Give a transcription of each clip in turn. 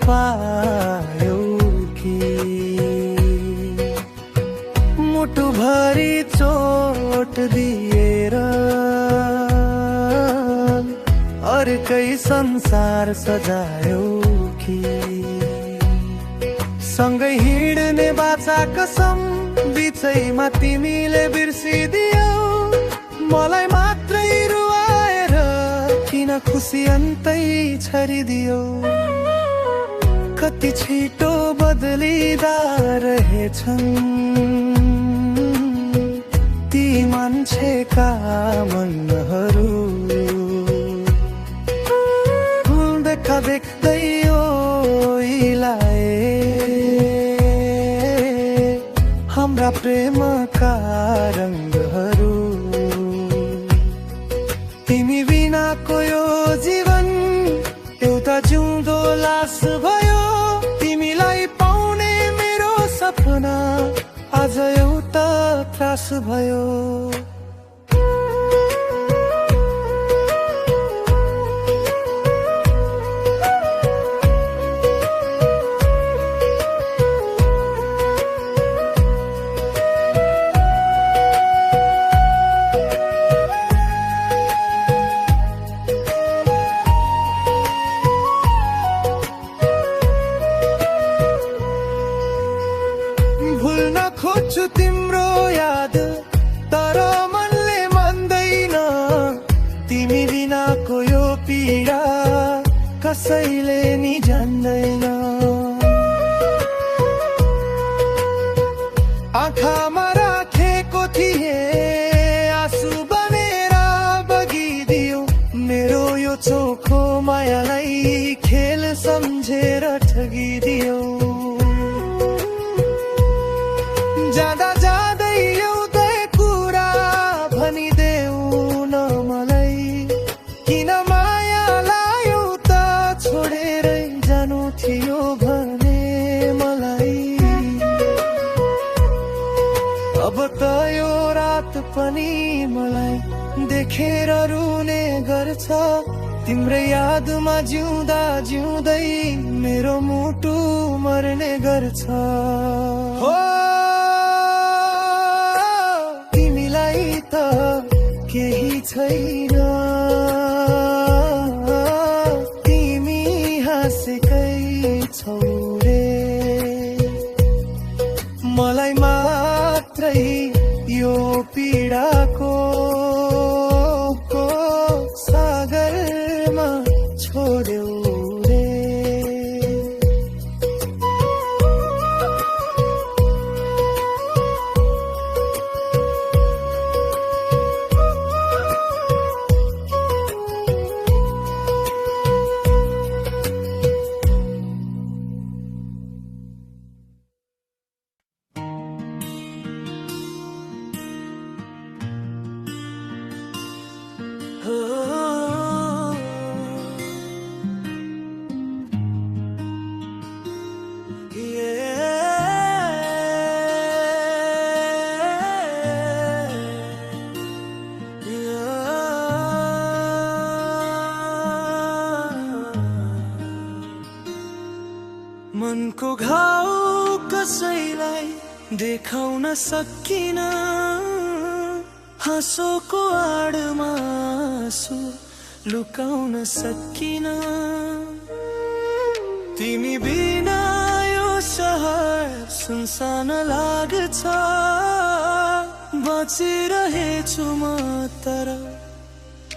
पायौ कि मुटुभरि चोट दिएर अर्कै संसार सजायौ कि सँगै हिँड्ने बाचा कसम बिचैमा तिमीले बिर्सिदियौ मलाई मात्रै रुवाएर किन खुसी अन्तै छरिदियौ कति छिटो बदलिँदा रहेछन् ती मान्छेका मनहरू देखा देख्दै ओइलाए हाम्रा प्रेमका रङ्गहरू तिमी बिनाको यो जीवन एउटा जिउँदो लास भयो तिमीलाई पाउने मेरो सपना आज एउटा त्रास भयो भुल्न खोज्छु तिम्रो याद तर मनले मान्दैन तिमी बिनाको यो पीडा कसैले नि जान्दैन आँखामा राखेको थिए आँसु बनेर बगिदियो मेरो यो चोखो मायालाई खेल सम्झेर ठगिदियो जाँदा जाँदै एउटै कुरा भनिदेऊ न मलाई किन मायालाई उता छोडेरै जानु थियो भने मलाई अब त यो रात पनि मलाई देखेर रुने गर्छ तिम्रै यादमा जिउँदा जिउँदै मेरो मुटु मर्ने गर्छ हो केही छैन तिमी हाँसेकै छौ रे मलाई मात्रै यो पीडाको सागरमा छोड्यौ रे मनको घाउ कसैलाई देखाउन सकिन हाँसोको आडमा आँसु लुकाउन सकिन तिमी बिना यो सहर सुनसान लाग्छ बचिरहेछु म तर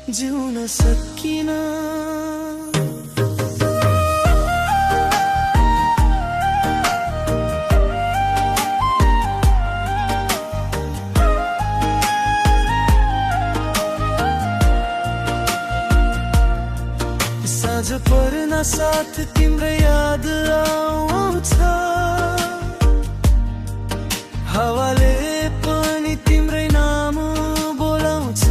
जिउन सकिन साँझ पर्न साथ तिम्रो याद आउँछ हावाले पनि तिम्रै नाम बोलाउँछ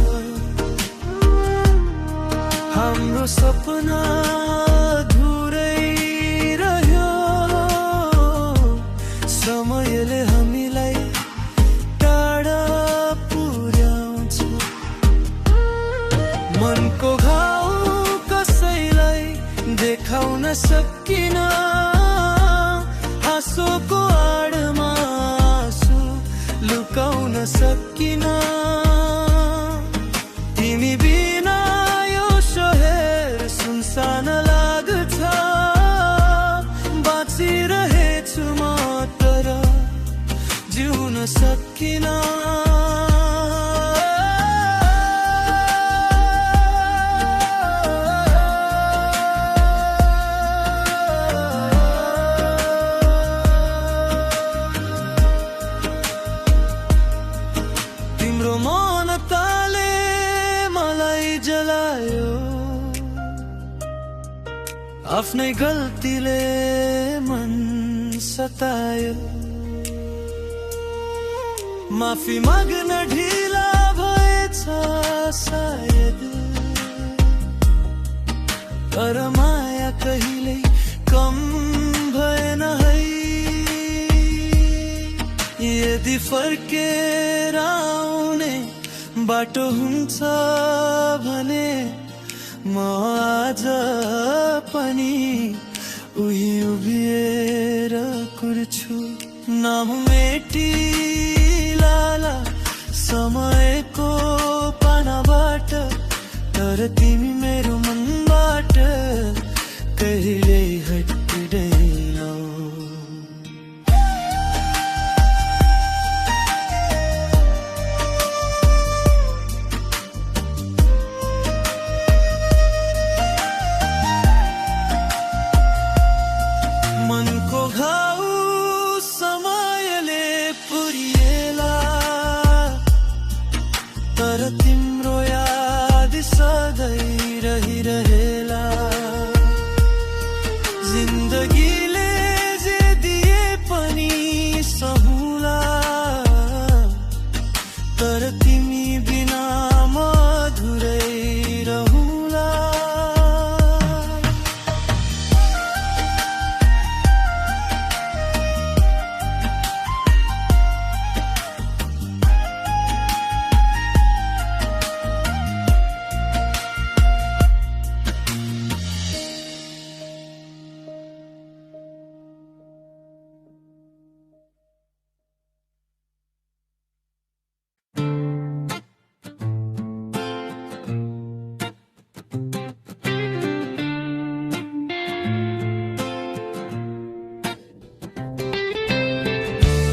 हाम्रो सपना अधुरै रह्यो समयले हामीलाई टाढा पुर्याउँछ मनको घाउ कसैलाई देखाउन सकिन चासोको आडमा आँसु लुकाउन सकिन तिमी बिना यो शहर सुनसान लाग्छ बाँचिरहेछु म तर जिउन सकिन तिम्रो मौनताले मलाई जलायो आफ्नै गल्तीले मन सतायो माफी माग्न ढिला भएछ सायद तर माया कहिल्यै कम भएन है यदि फर्केर आउने बाटो हुन्छ भने म आज पनि उही उभिएर कुर्छु नाम मेटिलाला समयको पानाबाट तर तिमी मेरो मनबाट कहिल्यै हटिँदैनौ मनको घाउ समयले पुरिएला तर तिम्रो याद सधैँ रहिरहेला जिन्दगीले जे दिए पनि सहुला तर तिमी बिना म अधुरै रहुला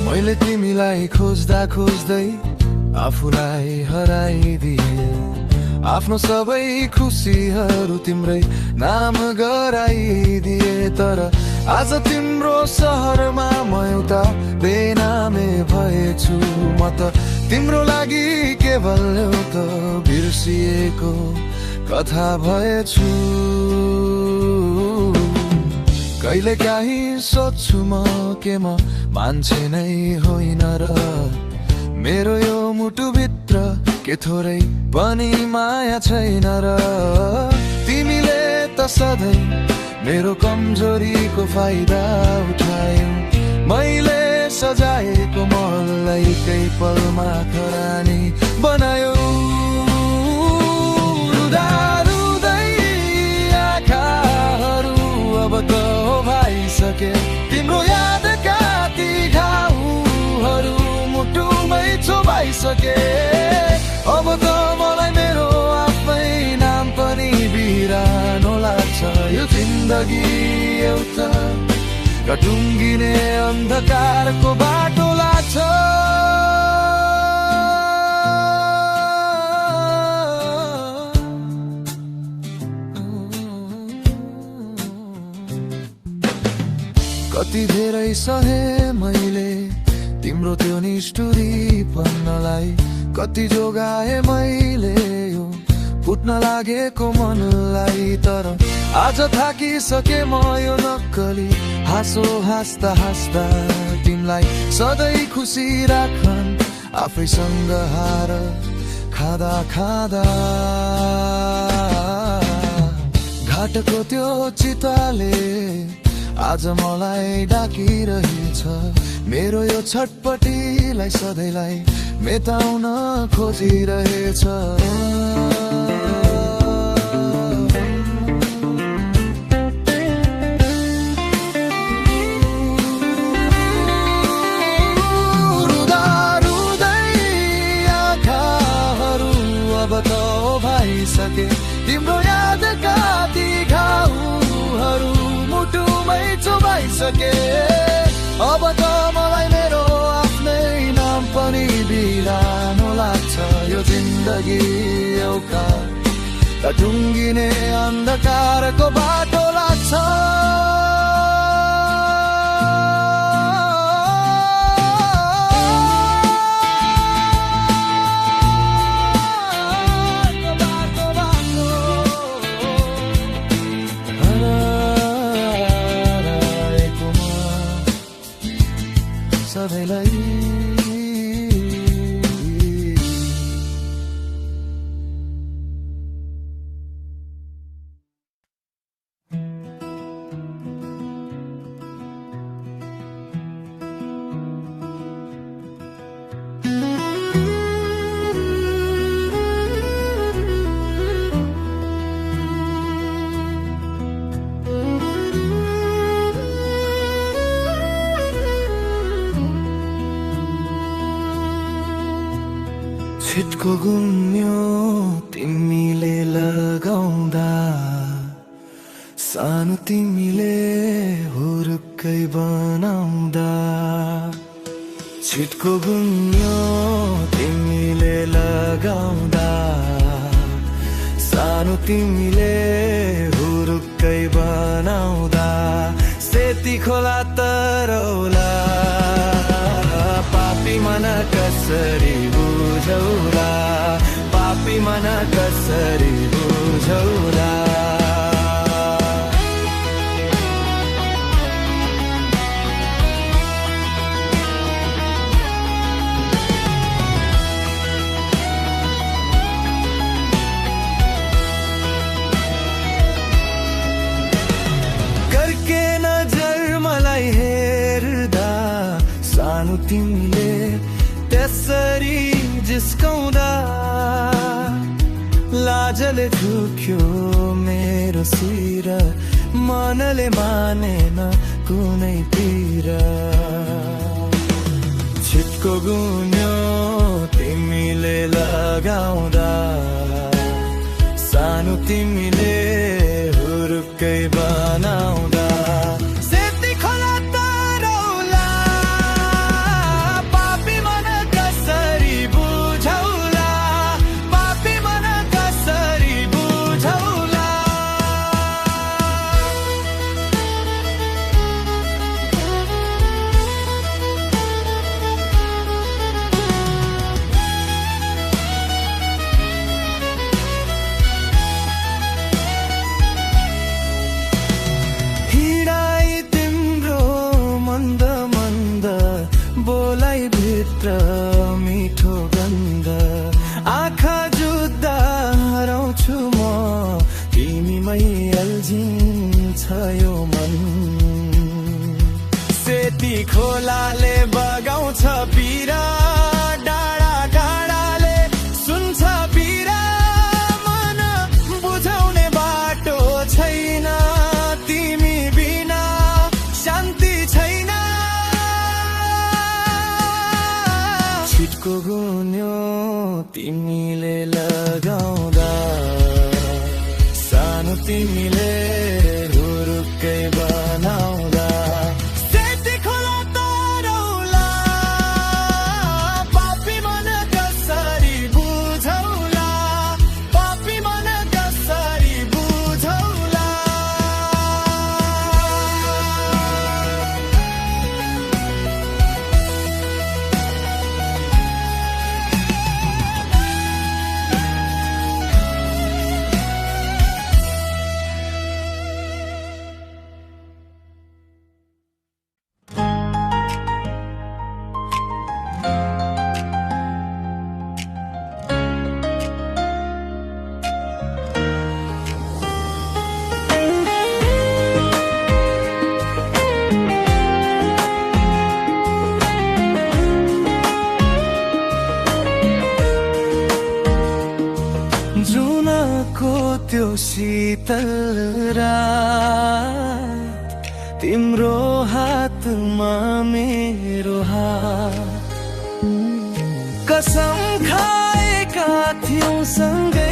मैले तिमीलाई खोज्दा खोज्दै आफूलाई हराइदिए आफ्नो सबै खुसीहरू तिम्रै नाम गराइदिए तर आज तिम्रो सहरमा म एउटा बेनामे भएछु म त तिम्रो लागि केवल एउटा बिर्सिएको कथा भएछु कहिले काहीँ सोध्छु म के म मान्छे नै होइन र मेरो यो मुटुभित्र के थोरै पनि माया छैन र तिमीले त सधैँ मेरो कमजोरीको फाइदा उठायौ मैले सजाएको महललाई केही पलमा खरानी बनायो रुँदा रुँदै आँखाहरू अब त भाइसके तिम्रो यादका ती घाउहरू मुटुमै छोपाइसके अब त मलाई मेरो आफ्नै नाम पनि बिरानो लाग्छ यो जिन्दगी एउटा कटुङ्गिने अन्धकारको बाटो लाग्छ कति धेरै सहे मैले तिम्रो त्यो निष्ठुरीपनलाई कति जोगाए मैले यो फुट्न लागेको मनलाई तर आज थाकिसके म यो नक्कली हाँसो हाँस्दा हाँस्दा तिमीलाई सधैँ खुसी राखन् आफैसँग हार खाँदा खाँदा घाटको त्यो चिताले आज मलाई डाकिरहेछ मेरो यो छटपटीलाई सधैँलाई मेटाउन खोजिरहेछ भइसके तिम्रो यादका ती घाउहरू मुटुमै चुबाइसके अब त मलाई मेरो आफ्नै नाम पनि बिरानो लाग्छ यो जिन्दगी एउटा ढुङ्गिने अन्धकारको बाटो लाग्छ सबैलाई छिटको गुन्यो तिमीले लगाउँदा सानो तिमीले हुरुक्कै बनाउँदा छिटको गुन्यो तिमीले लगाउँदा सानो तिमीले हुरुक्कै बनाउँदा सेती खोला तरौला पापी मन कसरी बुझौला पापी मन कसरी बुझौला करके नजर मलाई हेर्दा सानो तिमीले त्यसरी जिस्काउँदा लाजले झुक्यो मेरो शिर मनले मानेन कुनै पीर छिटको गुन्यो तिमीले लगाउँदा सानो तिमीले हुरुक्कै बनाउँदा मिठो गन्ध आँखा जुत्दा हराउँछु म तिमीमै अल्झिन्छ यो मन सेती खोलाले बगाउँछ पीरा डाँडा काँडाले सुन्छ पीरा मन बुझाउने बाटो छैन तिमी बिना शान्ति छैन छिटको गुन्यो तिमीले लगाउँदा सानो तिमीले हुरुक्कै बनाउँदा सेती खोला तरौला पापी मन कसरी बुझौला पापी मन कसरी बुझौला त्यो शीतल रात तिम्रो हातमा मेरो हात कसम खाएका थियौं सँगै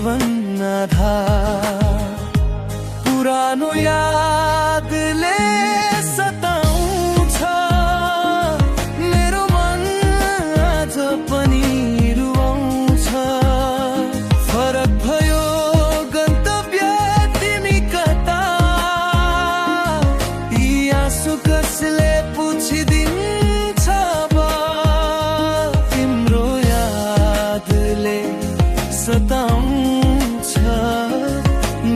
जीवन आधार। पुरानो यादले सताउँछ मेरो मन आज पनि रुवाउँछ। फरक भयो गन्तव्य तिमी कता, यी आँसु कसले पुछिदिन्छ अब। तिम्रो यादले सताउँछ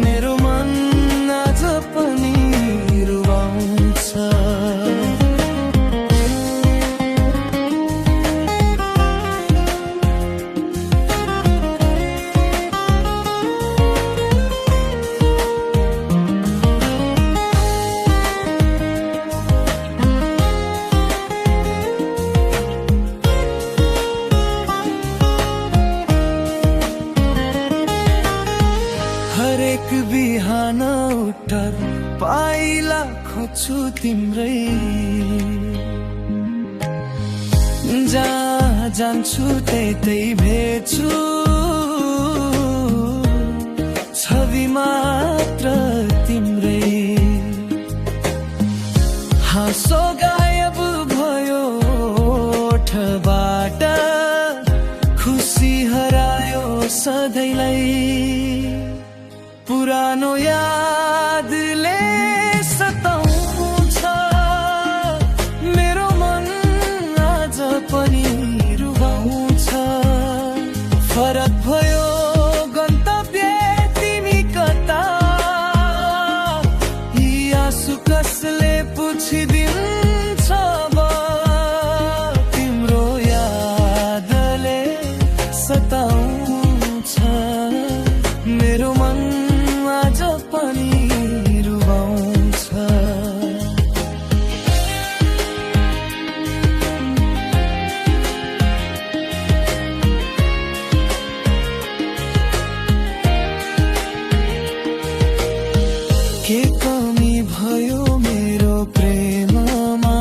मेरो मन आज पनि रुवाउँछ। हरेक बिहान उठ्टर पाइला खोज्छु तिम्रै, जहाँ जान्छु त्यतै भेट्छु छवि मात्र तिम्रै। हाँसो गायब भयो ओठबाट, खुसी हरायो सधैँलाई। पुरानो यादले सताउँछ मेरो मन आज पनि रुवाउँछ। फरक भयो गन्तव्य तिमी कता, यी आँसु कसले पुछिदिन्छ अब। तिम्रो यादले सताउँछ मेरो मन आज पनि रुवाउँछ। के कमी भयो मेरो प्रेममा,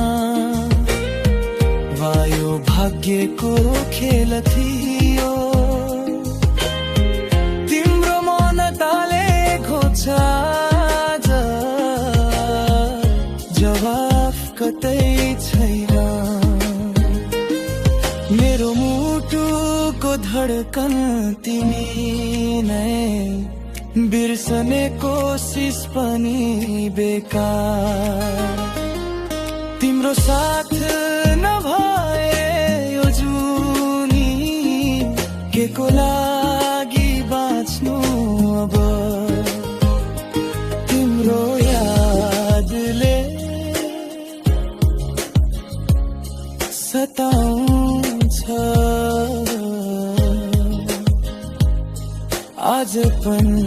वायो भाग्यको खेल थियो। तिम्रो मन तालेको छ आज, जवाफ कतै छैन। मेरो मुटुको धडकन तिमी नै, बिर्सने कोसिस पनि बेकार। तिम्रो साथ नभए यो जुनी के को लागि बाँच्नु अब। तिम्रो यादले सताउँछ आज पनि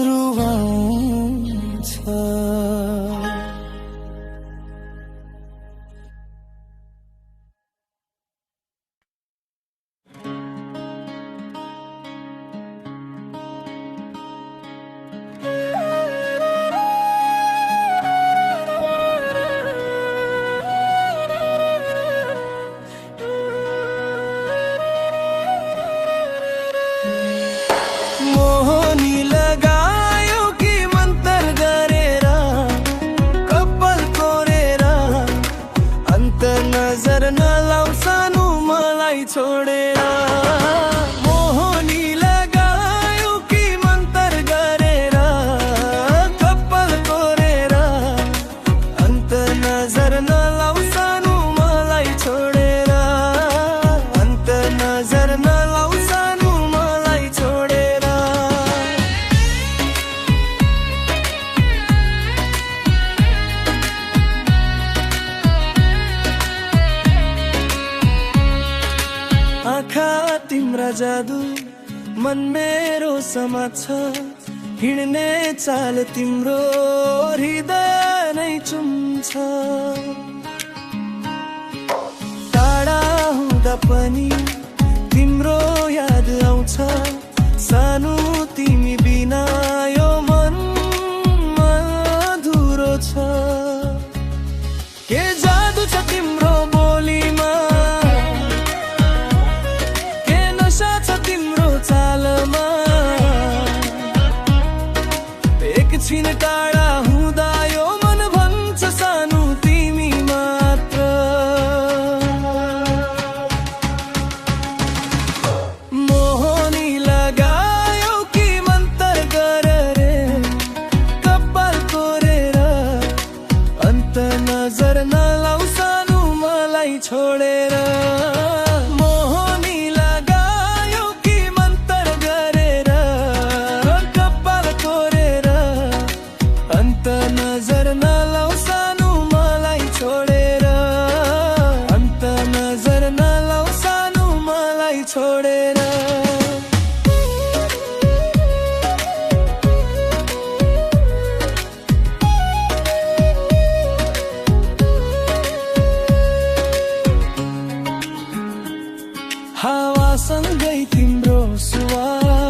रुवाउँछ। मोहनी लगायो कि मन्तर गरेर, कपाल कोरेर, अन्त नजर नलाउ सानो मलाई छोडेर। मोहनी लगायो कि मन्तर गरेर, कपाल कोरेर, अन्त नजर नलाउ सानो मलाई छोडेर। अन्त नजर नलाउ सानो मलाई छोडेर। आँखा तिम्रा जादु मन मेरो समात्छ, हिँड्ने चाल तिम्रो हृदय नै चुम्छ। टाढा हुँदा पनि तिम्रो याद आउँछ, सानो तिमी बिना यो मन अधुरो छ। के जादु छ तिम्रो बोलीमा, छोडेर हावासँगै तिम्रो सुवास